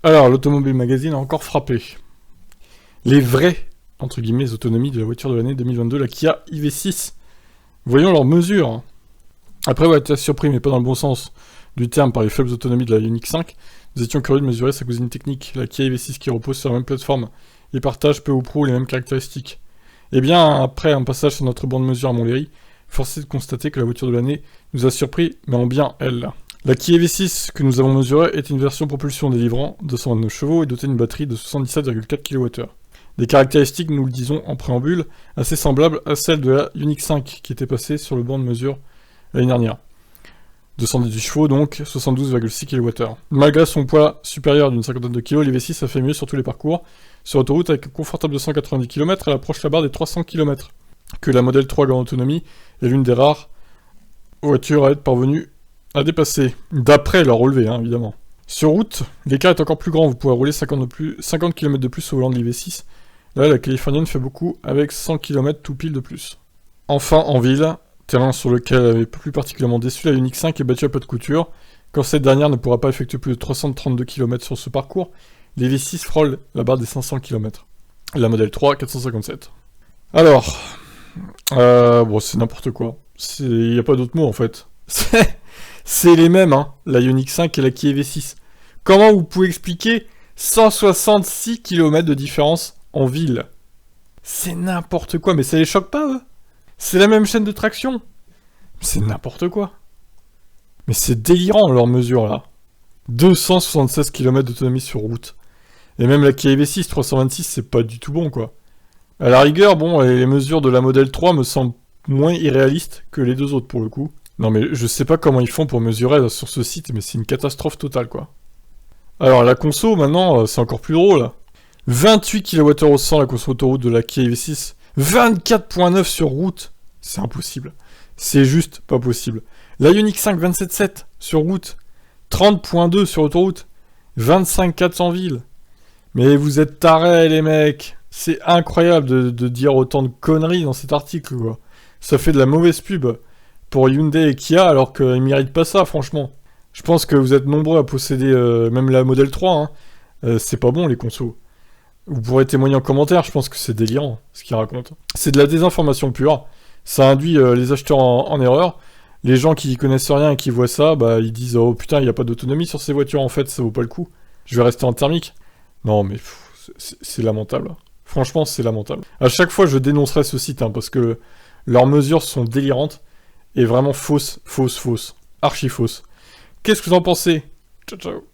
Alors, l'Automobile Magazine a encore frappé. Les vraies, entre guillemets, autonomies de la voiture de l'année 2022, la Kia EV6. Voyons leurs mesures. Après, ouais, t'es surpris, mais pas dans le bon sens du terme, par les faibles autonomies de la Ioniq 5. Nous étions curieux de mesurer sa cousine technique, la Kia EV6 qui repose sur la même plateforme et partage peu ou prou les mêmes caractéristiques. Eh bien, après un passage sur notre banc de mesure à Montlhéry, force est de constater que la voiture de l'année nous a surpris, mais en bien, elle. La Kia EV6 que nous avons mesurée est une version propulsion délivrant 229 chevaux et dotée d'une batterie de 77,4 kWh. Des caractéristiques, nous le disons en préambule, assez semblables à celles de la Ioniq 5 qui était passée sur le banc de mesure l'année dernière. 218 chevaux donc, 72,6 kWh. Malgré son poids supérieur d'une cinquantaine de kg, l'EV6 a fait mieux sur tous les parcours. Sur autoroute avec un confortable 290 km, elle approche la barre des 300 km. Que la Model 3 Grande Autonomie est l'une des rares voitures à être parvenue à dépasser. D'après leur relevé, hein, évidemment. Sur route, l'écart est encore plus grand, vous pouvez rouler 50 km de plus au volant de l'EV6. Là, la californienne fait beaucoup avec 100 km tout pile de plus. Enfin, en ville, terrain sur lequel elle avait plus particulièrement déçu, la Ioniq 5 est battue à peu de couture. Quand cette dernière ne pourra pas effectuer plus de 332 km sur ce parcours, l'EV6 frôle la barre des 500 km. La Model 3, 457. Alors, bon, c'est n'importe quoi. Il n'y a pas d'autre mot, en fait. C'est les mêmes, hein, la Ioniq 5 et la Kia EV6. Comment vous pouvez expliquer 166 km de différence en ville? C'est n'importe quoi, mais ça les choque pas, eux? C'est la même chaîne de traction. C'est n'importe quoi. Mais c'est délirant, leurs mesures, là. 276 km d'autonomie sur route. Et même la Kia EV6 326, c'est pas du tout bon, quoi. À la rigueur, bon, les mesures de la Model 3 me semblent moins irréalistes que les deux autres, pour le coup. Non mais je sais pas comment ils font pour mesurer sur ce site, mais c'est une catastrophe totale, quoi. Alors la conso, maintenant, c'est encore plus drôle. 28 kWh au 100 la conso autoroute de la Kia EV6. 24.9 sur route. C'est impossible. C'est juste pas possible. La Ioniq 5, 27.7 sur route. 30.2 sur autoroute. 25.4 en ville. Mais vous êtes tarés, les mecs. C'est incroyable de dire autant de conneries dans cet article, quoi. Ça fait de la mauvaise pub pour Hyundai et Kia, alors qu'ils méritent pas ça, franchement. Je pense que vous êtes nombreux à posséder même la Model 3, hein. C'est pas bon, les consos. Vous pourrez témoigner en commentaire, je pense que c'est délirant, ce qu'ils racontent. C'est de la désinformation pure. Ça induit les acheteurs en erreur. Les gens qui connaissent rien et qui voient ça, bah ils disent « Oh putain, il n'y a pas d'autonomie sur ces voitures, en fait, ça vaut pas le coup. Je vais rester en thermique. » Non, mais c'est lamentable. Franchement, c'est lamentable. À chaque fois, je dénoncerai ce site, hein, parce que leurs mesures sont délirantes. Et vraiment fausses. Archi fausses. Qu'est-ce que vous en pensez? Ciao, ciao.